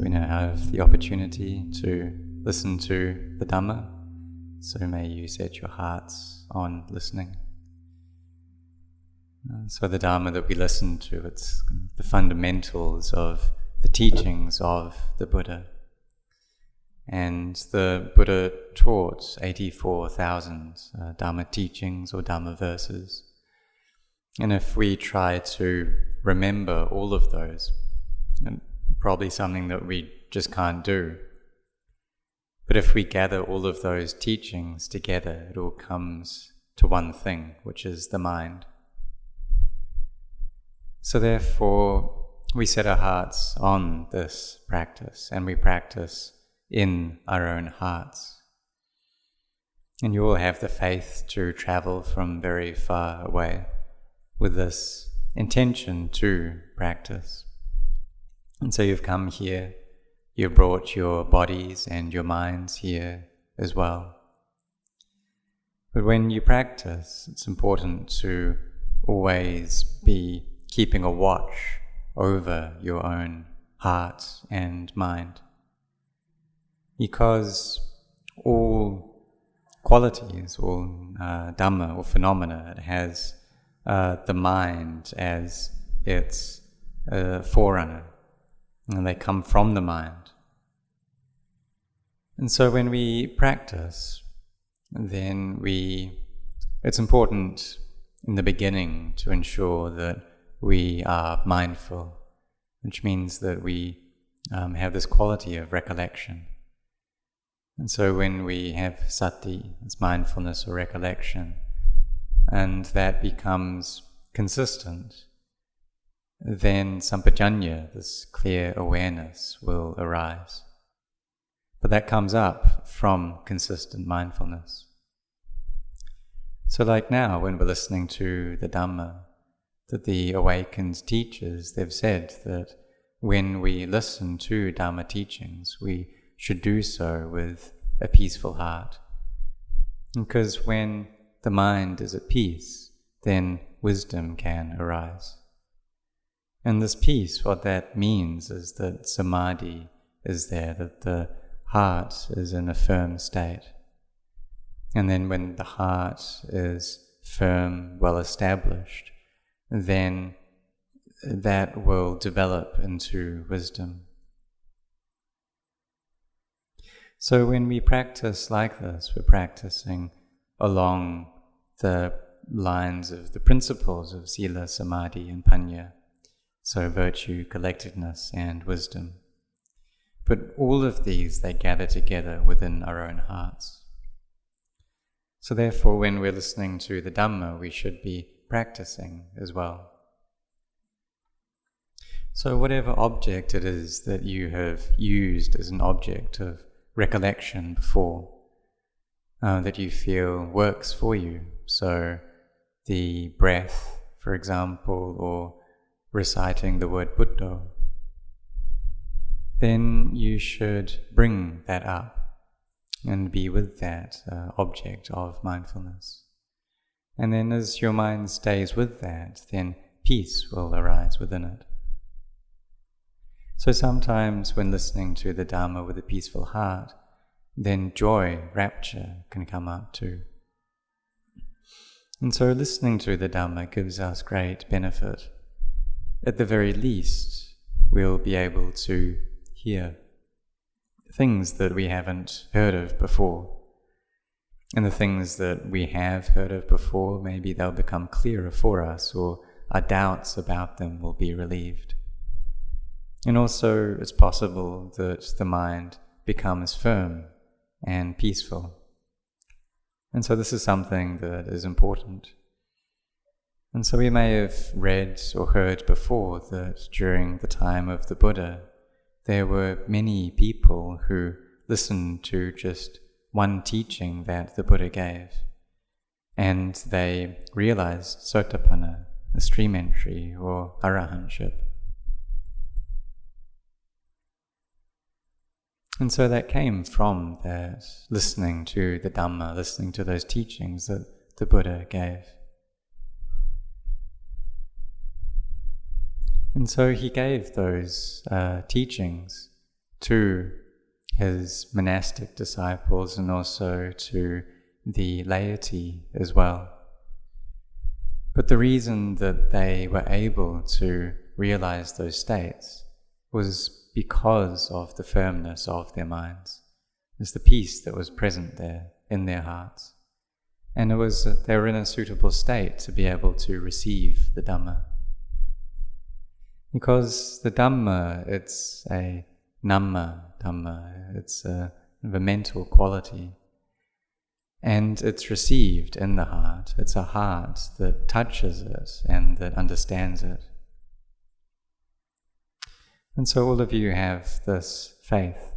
So we now have the opportunity to listen to the Dhamma. So may you set your hearts on listening. So the Dhamma that we listen to, it's the fundamentals of the teachings of the Buddha. And the Buddha taught 84,000 Dhamma teachings or Dhamma verses. And if we try to remember all of those, and probably something that we just can't do, but if we gather all of those teachings together, it all comes to one thing, which is the mind. So therefore, we set our hearts on this practice, and we practice in our own hearts. And you all have the faith to travel from very far away with this intention to practice. And so you've come here, you've brought your bodies and your minds here as well. But when you practice, it's important to always be keeping a watch over your own heart and mind. Because all qualities, all Dhamma or phenomena, it has the mind as its forerunner, and they come from the mind. And so when we practice, then it's important in the beginning to ensure that we are mindful, which means that we have this quality of recollection. And so when we have sati, it's mindfulness or recollection, and that becomes consistent, then sampajanya, this clear awareness, will arise. But that comes up from consistent mindfulness. So like now, when we're listening to the Dhamma, that the awakened teachers, they've said that when we listen to Dhamma teachings, we should do so with a peaceful heart. Because when the mind is at peace, then wisdom can arise. And this peace, what that means is that samadhi is there, that the heart is in a firm state. And then when the heart is firm, well established, then that will develop into wisdom. So when we practice like this, we're practicing along the lines of the principles of sila, samadhi and panya, so virtue, collectedness and wisdom. But all of these, they gather together within our own hearts. So therefore, when we're listening to the Dhamma, we should be practicing as well. So whatever object it is that you have used as an object of recollection before, that you feel works for you, so the breath, for example, or reciting the word Buddha, then you should bring that up and be with that object of mindfulness. And then as your mind stays with that, then peace will arise within it. So sometimes when listening to the Dhamma with a peaceful heart, then joy, rapture can come up too. And so listening to the Dhamma gives us great benefit. At the very least, we'll be able to hear things that we haven't heard of before. And the things that we have heard of before, maybe they'll become clearer for us, or our doubts about them will be relieved. And also it's possible that the mind becomes firm and peaceful. And so this is something that is important. And so we may have read or heard before that during the time of the Buddha, there were many people who listened to just one teaching that the Buddha gave, and they realized sotapanna, the stream entry or arahantship. And so that came from that listening to the Dhamma, listening to those teachings that the Buddha gave. And so he gave those teachings to his monastic disciples and also to the laity as well. But the reason that they were able to realize those states was because of the firmness of their minds. It's the peace that was present there in their hearts. And they were in a suitable state to be able to receive the Dhamma. Because the Dhamma, it's a Dhamma, it's a mental quality. And it's received in the heart. It's a heart that touches it and that understands it. And so all of you have this faith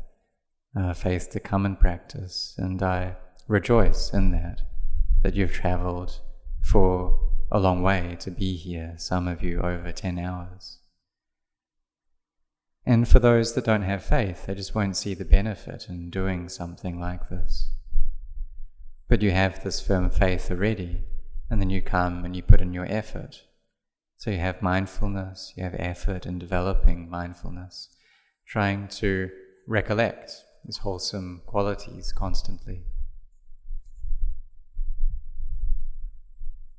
to come and practice, and I rejoice in that you've travelled for a long way to be here, some of you over 10 hours. And for those that don't have faith, they just won't see the benefit in doing something like this. But you have this firm faith already, and then you come and you put in your effort. So you have mindfulness, you have effort in developing mindfulness, trying to recollect these wholesome qualities constantly.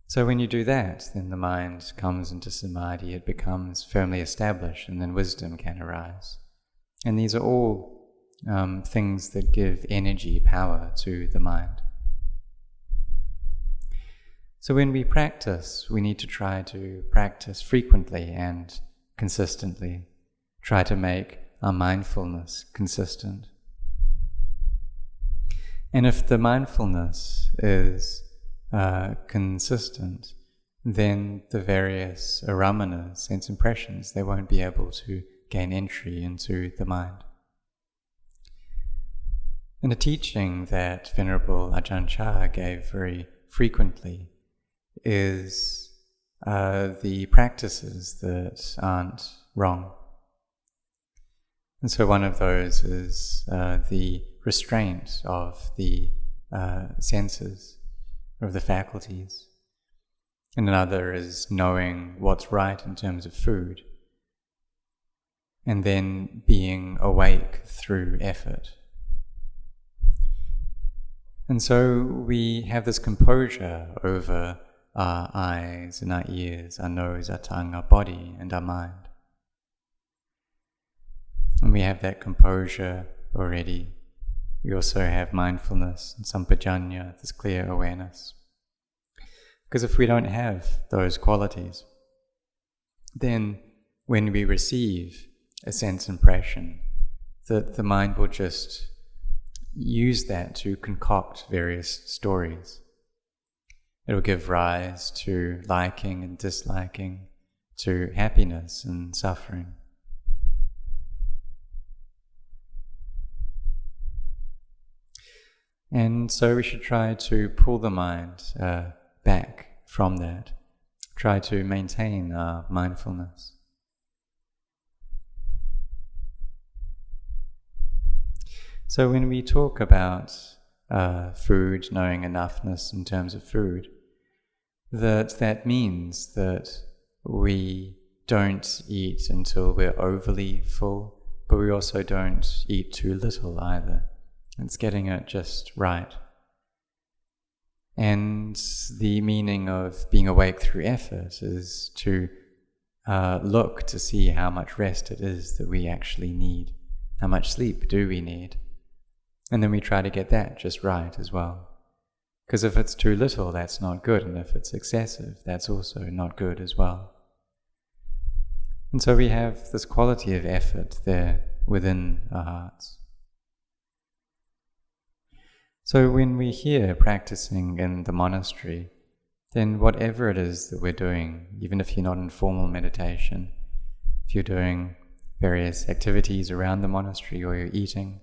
So when you do that, then the mind comes into samadhi, it becomes firmly established, and then wisdom can arise. And these are all things that give energy, power to the mind. So when we practice, we need to try to practice frequently and consistently. Try to make our mindfulness consistent. And if the mindfulness is consistent, then the various aramanas, sense impressions, they won't be able to gain entry into the mind. And a teaching that Venerable Ajahn Chah gave very frequently is the practices that aren't wrong. And so one of those is the restraint of the senses, of the faculties. And another is knowing what's right in terms of food. And then being awake through effort. And so we have this composure over our eyes and our ears, our nose, our tongue, our body, and our mind. And we have that composure already. We also have mindfulness and sampajanya, this clear awareness. Because if we don't have those qualities, then when we receive a sense impression, that the mind will just use that to concoct various stories. It'll give rise to liking and disliking, to happiness and suffering. And so we should try to pull the mind back from that, try to maintain our mindfulness. So when we talk about food, knowing enoughness in terms of food, that means that we don't eat until we're overly full, but we also don't eat too little either. It's getting it just right. And the meaning of being awake through effort is to look to see how much rest it is that we actually need. How much sleep do we need? And then we try to get that just right as well. Because if it's too little, that's not good, and if it's excessive, that's also not good as well. And so we have this quality of effort there within our hearts. So when we're here practicing in the monastery, then whatever it is that we're doing, even if you're not in formal meditation, if you're doing various activities around the monastery or you're eating,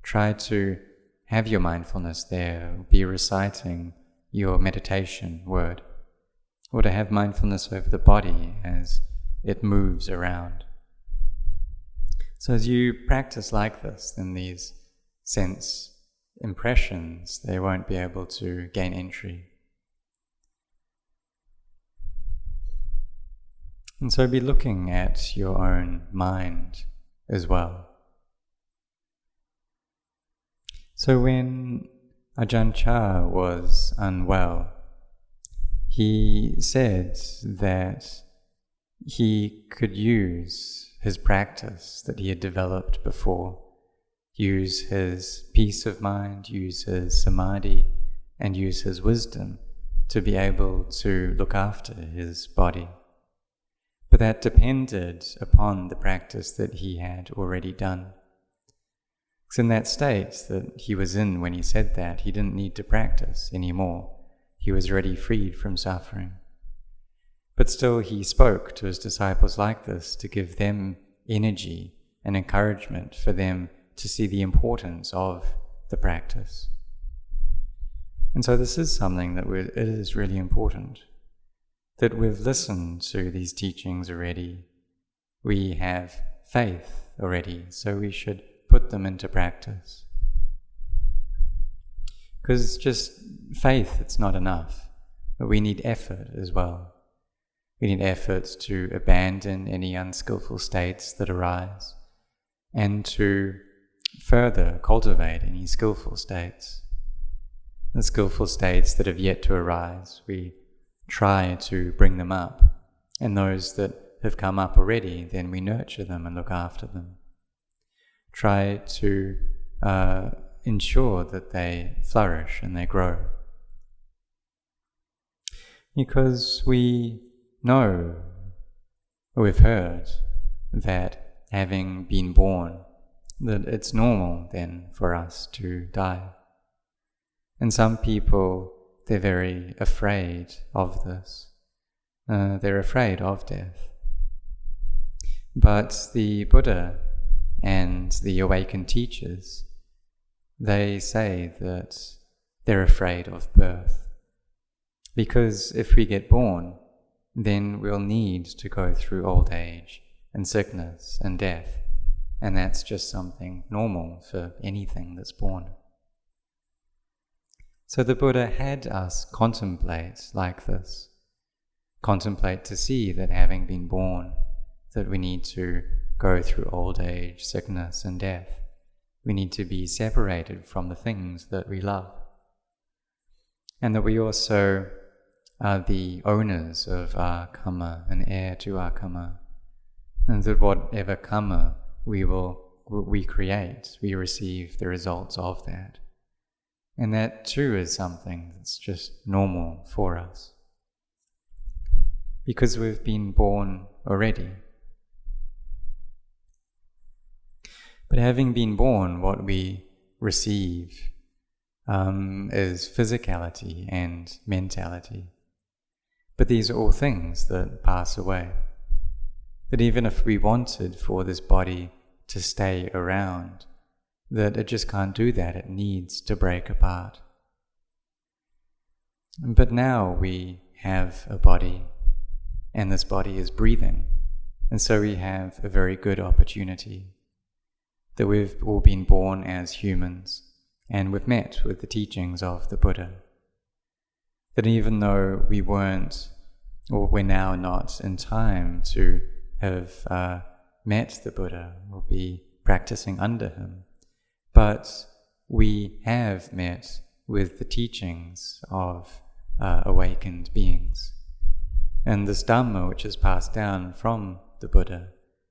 try to have your mindfulness there, be reciting your meditation word, or to have mindfulness over the body as it moves around. So as you practice like this, then these sense impressions, they won't be able to gain entry. And so be looking at your own mind as well. So when Ajahn Chah was unwell, he said that he could use his practice that he had developed before, use his peace of mind, use his samadhi, and use his wisdom to be able to look after his body. But that depended upon the practice that he had already done. Because in that state that he was in when he said that, he didn't need to practice anymore. He was already freed from suffering. But still he spoke to his disciples like this to give them energy and encouragement for them to see the importance of the practice. And so this is something that it is really important, that we've listened to these teachings already. We have faith already, so we should put them into practice. Because just faith, it's not enough, but we need effort as well. We need efforts to abandon any unskillful states that arise and to further cultivate any skillful states. The skillful states that have yet to arise, we try to bring them up, and those that have come up already, then we nurture them and look after them. Try to ensure that they flourish and they grow. Because we know, or we've heard, that having been born, that it's normal then for us to die. And some people, they're very afraid of this. They're afraid of death. But the Buddha and the awakened teachers, they say that they're afraid of birth. Because if we get born, then we'll need to go through old age and sickness and death. And that's just something normal for anything that's born. So the Buddha had us contemplate like this. Contemplate to see that having been born, that we need to go through old age, sickness and death. We need to be separated from the things that we love. And that we also are the owners of our karma and heir to our karma. And that whatever karma we create, we receive the results of that. And that too is something that's just normal for us. Because we've been born already. But having been born, what we receive is physicality and mentality. But these are all things that pass away. That even if we wanted for this body to stay around, that it just can't do that, it needs to break apart. But now we have a body, and this body is breathing, and so we have a very good opportunity, that we've all been born as humans, and we've met with the teachings of the Buddha. That even though we weren't, or we're now not in time to have met the Buddha or be practicing under him, but we have met with the teachings of awakened beings. And this Dhamma, which is passed down from the Buddha,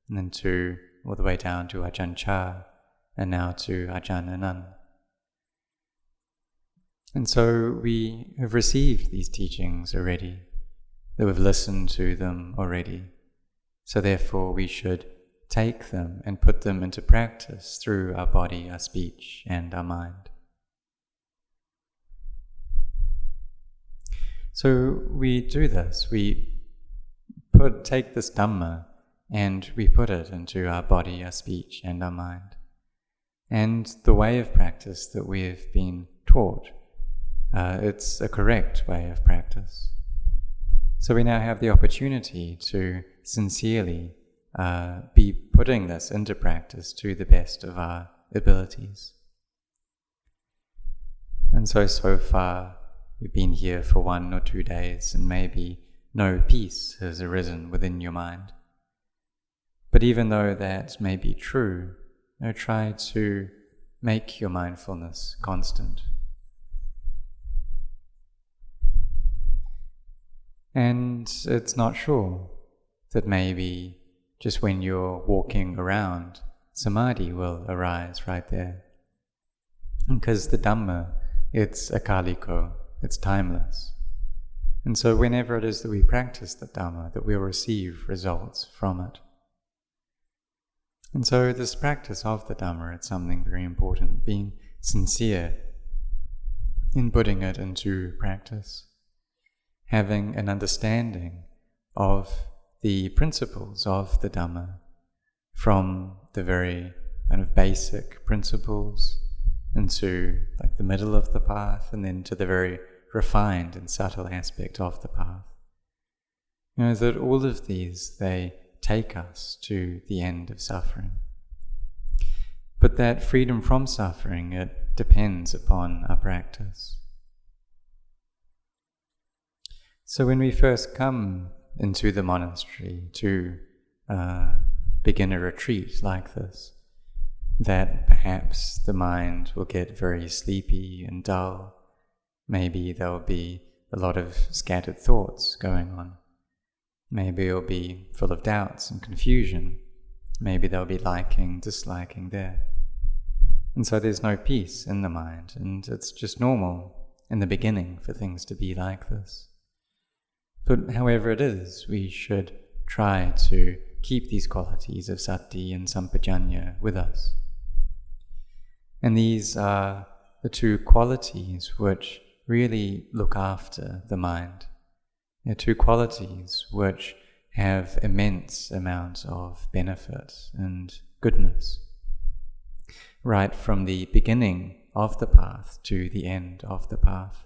and then all the way down to Ajahn Chah, and now to Ajahn Anan. And so we have received these teachings already, that we've listened to them already. So therefore we should take them and put them into practice through our body, our speech, and our mind. So we do this, we take this Dhamma and we put it into our body, our speech, and our mind. And the way of practice that we have been taught, it's a correct way of practice. So we now have the opportunity to sincerely be putting this into practice to the best of our abilities. And so far, we've been here for 1 or 2 days, and maybe no peace has arisen within your mind. But even though that may be true, try to make your mindfulness constant. And it's not sure that maybe just when you're walking around, samadhi will arise right there. Because the Dhamma, it's akaliko, it's timeless. And so whenever it is that we practice the Dhamma, that we'll receive results from it. And so this practice of the Dhamma, it's something very important, being sincere in putting it into practice, having an understanding of the principles of the Dhamma, from the very kind of basic principles into like the middle of the path, and then to the very refined and subtle aspect of the path. You know, that all of these, they take us to the end of suffering. But that freedom from suffering, it depends upon our practice. So when we first come into the monastery to begin a retreat like this, that perhaps the mind will get very sleepy and dull. Maybe there'll be a lot of scattered thoughts going on. Maybe it'll be full of doubts and confusion. Maybe there'll be liking, disliking there. And so there's no peace in the mind, and it's just normal in the beginning for things to be like this. But however it is, we should try to keep these qualities of sati and sampajanya with us. And these are the two qualities which really look after the mind. They're two qualities which have immense amounts of benefit and goodness, right from the beginning of the path to the end of the path.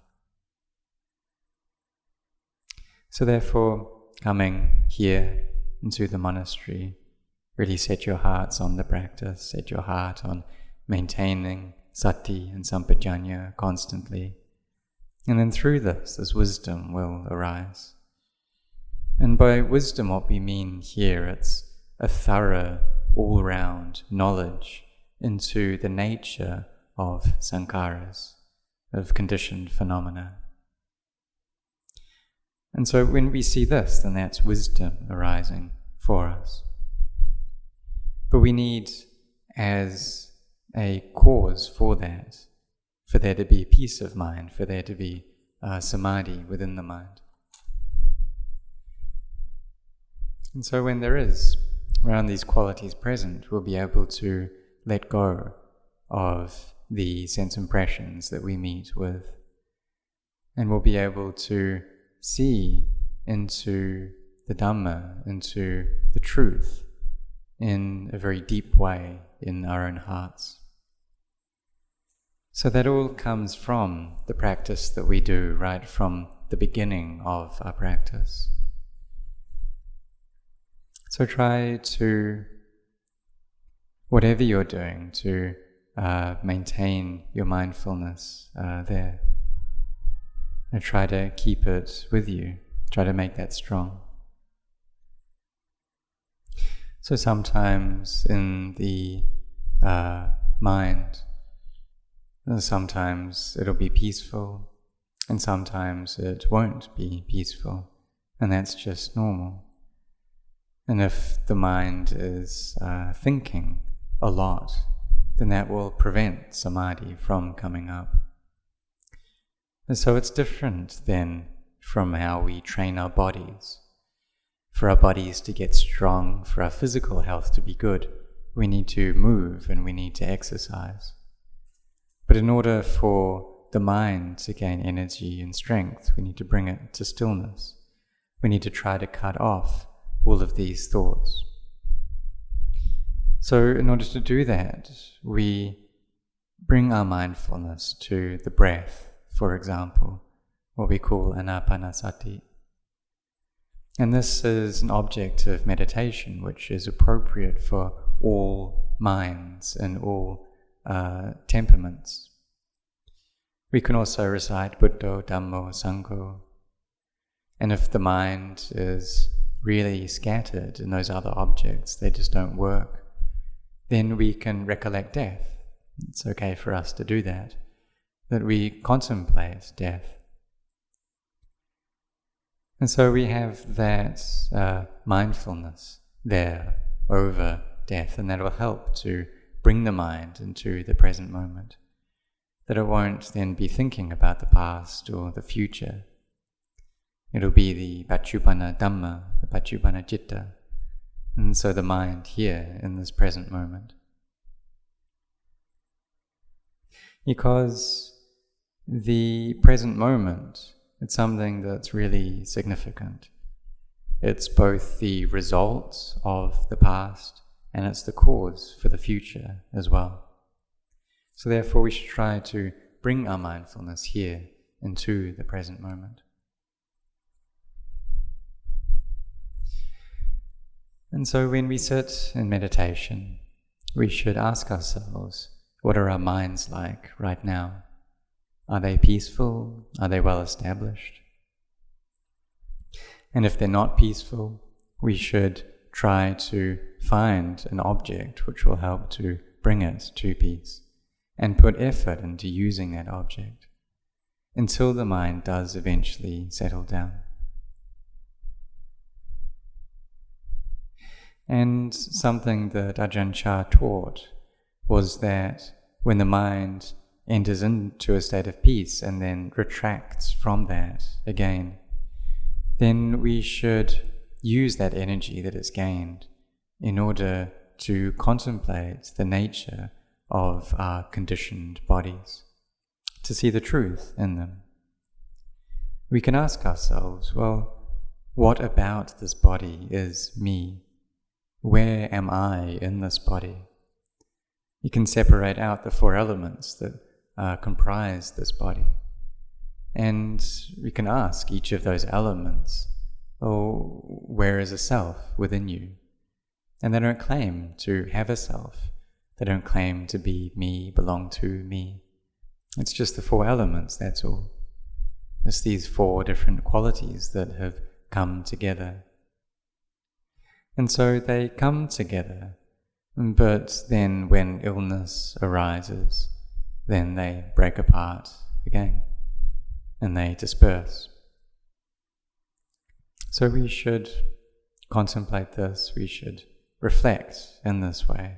So therefore, coming here into the monastery, really set your hearts on the practice, set your heart on maintaining sati and sampajanya constantly. And then through this wisdom will arise. And by wisdom, what we mean here, it's a thorough, all-round knowledge into the nature of sankharas, of conditioned phenomena. And so when we see this, then that's wisdom arising for us. But we need, as a cause for that, for there to be peace of mind, for there to be samadhi within the mind. And so when there is around these qualities present, we'll be able to let go of the sense impressions that we meet with, and we'll be able to see into the Dhamma, into the truth, in a very deep way in our own hearts. So that all comes from the practice that we do right from the beginning of our practice. So try to, whatever you're doing, to maintain your mindfulness there. And try to keep it with you. Try to make that strong. So sometimes in the mind, sometimes it'll be peaceful, and sometimes it won't be peaceful, and that's just normal. And if the mind is thinking a lot, then that will prevent samadhi from coming up. And so it's different then from how we train our bodies. For our bodies to get strong, for our physical health to be good, we need to move and we need to exercise. But in order for the mind to gain energy and strength, we need to bring it to stillness. We need to try to cut off all of these thoughts. So in order to do that, we bring our mindfulness to the breath, for example, what we call anapanasati. And this is an object of meditation which is appropriate for all minds and all temperaments. We can also recite Buddho, Dhammo, Sangho. And if the mind is really scattered in those other objects, they just don't work, then we can recollect death. It's okay for us to do that we contemplate death. And so we have that mindfulness there over death, and that will help to bring the mind into the present moment, that it won't then be thinking about the past or the future. It'll be the Paccuppanna Dhamma, the Paccuppanna Citta, and so the mind here in this present moment. Because the present moment, it's something that's really significant. It's both the result of the past and it's the cause for the future as well. So therefore we should try to bring our mindfulness here into the present moment. And so when we sit in meditation, we should ask ourselves, what are our minds like right now? Are they peaceful? Are they well established? And if they're not peaceful, we should try to find an object which will help to bring it to peace, and put effort into using that object until the mind does eventually settle down. And something that Ajahn Chah taught was that when the mind enters into a state of peace and then retracts from that again, then we should use that energy that is gained in order to contemplate the nature of our conditioned bodies, to see the truth in them. We can ask ourselves, well, what about this body is me? Where am I in this body? You can separate out the four elements that comprise this body. And we can ask each of those elements, oh, where is a self within you? And they don't claim to have a self. They don't claim to be me, belong to me. It's just the four elements, that's all. It's these four different qualities that have come together. And so they come together, but then when illness arises, then they break apart again, and they disperse. So we should contemplate this, we should reflect in this way,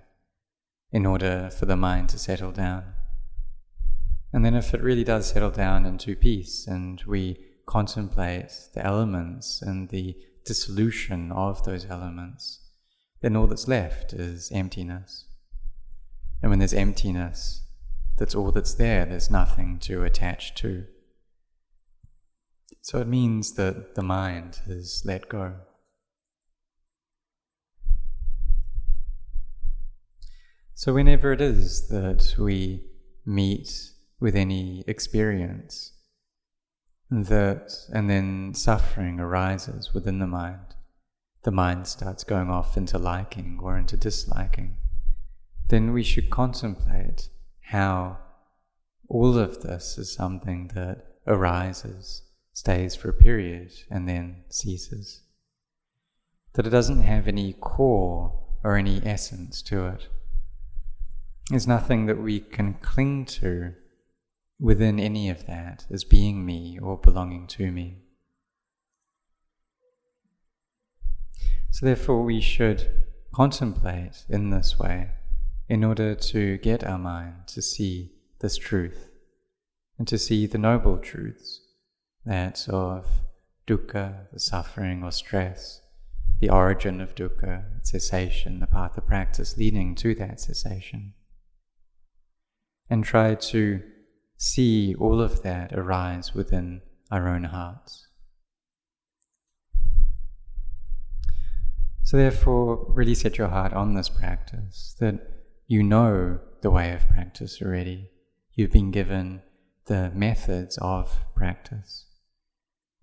in order for the mind to settle down. And then if it really does settle down into peace, and we contemplate the elements and the dissolution of those elements, then all that's left is emptiness. And when there's emptiness, that's all that's there, there's nothing to attach to. So it means that the mind is let go. So whenever it is that we meet with any experience and then suffering arises within the mind starts going off into liking or into disliking, then we should contemplate how all of this is something that arises, stays for a period, and then ceases. That it doesn't have any core or any essence to it. There's nothing that we can cling to within any of that as being me or belonging to me. So therefore we should contemplate in this way in order to get our mind to see this truth and to see the noble truths, that of dukkha, the suffering or stress, the origin of dukkha, cessation, the path of practice leading to that cessation. And try to see all of that arise within our own hearts. So therefore, really set your heart on this practice, that you know the way of practice already. You've been given the methods of practice.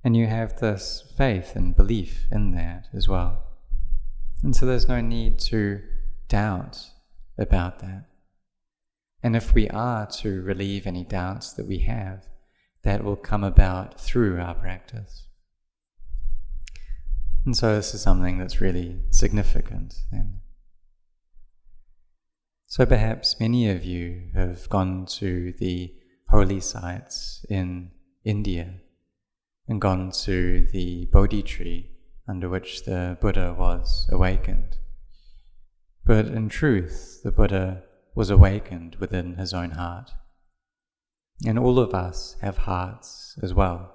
And you have this faith and belief in that as well. And so there's no need to doubt about that. And if we are to relieve any doubts that we have, that will come about through our practice. And so this is something that's really significant then. So perhaps many of you have gone to the holy sites in India and gone to the Bodhi tree under which the Buddha was awakened. But in truth, the Buddha was awakened within his own heart. And all of us have hearts as well.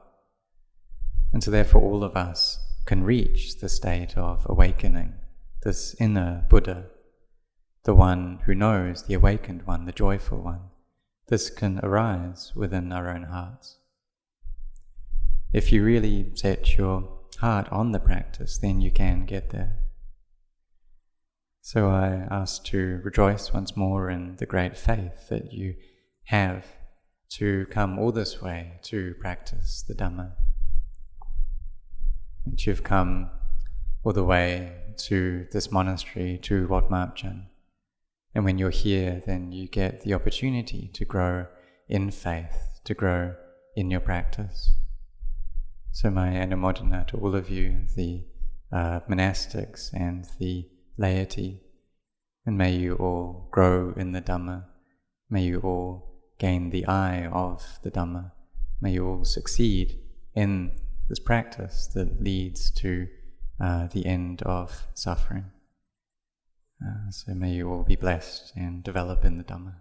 And so therefore all of us can reach the state of awakening, this inner Buddha, the one who knows, the awakened one, the joyful one. This can arise within our own hearts. If you really set your heart on the practice, then you can get there. So I ask to rejoice once more in the great faith that you have to come all this way to practice the Dhamma. That you've come all the way to this monastery, to Wat Marp Jan. And when you're here, then you get the opportunity to grow in faith, to grow in your practice. So my anumodana to all of you, the monastics and the laity, and may you all grow in the Dhamma. May you all gain the eye of the Dhamma. May you all succeed in this practice that leads to the end of suffering. So may you all be blessed and develop in the Dhamma.